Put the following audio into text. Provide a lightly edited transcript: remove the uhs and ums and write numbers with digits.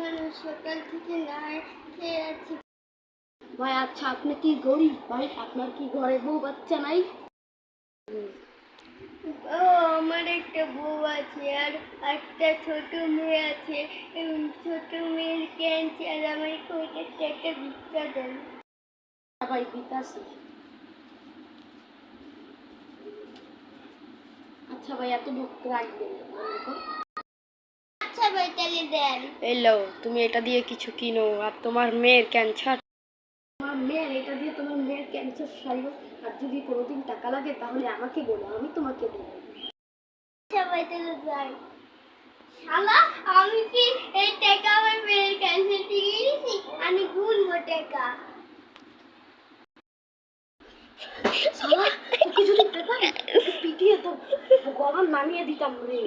মানুষ সকাল থেকে না খেয়ে আছি। ভাই আচ্ছা আপনি কি গরিব ভাই? আপনার কি ঘরে বউ বাচ্চা নাই? ও আমার একটা বউ আছে আর একটা ছোট মেয়ে আছে। ছোট মেয়ের ক্যান্সার, আমাকে ওইটা একটা ভিক্ষা দেন। ভাই দিতাছি। আচ্ছা ভাই এত দুঃখ রাখবেন না। আচ্ছা ভাই তাহলে দেন। এই লও তুমি এটা দিয়ে কিছু কিনো। আর তোমার মেয়ের ক্যান্সার, তোমার মেয়ের এটা দিয়ে তোমার মেয়ের ক্যান্সার সারিও। আর যদি কোনোদিন টাকা লাগে তাহলে আমাকে বলো, আমি তোমাকে দেবো। আচ্ছা ভাই তাহলে যাই। শালা আমি কি এই টাকা আমার মেয়ের ক্যান্সার থেকে নিয়েছি? আমি গুনবো টাকা। শালা তোকে যদি পেতাম তোকে পিটিয়ে তো গলা নামিয়ে দিতাম রে।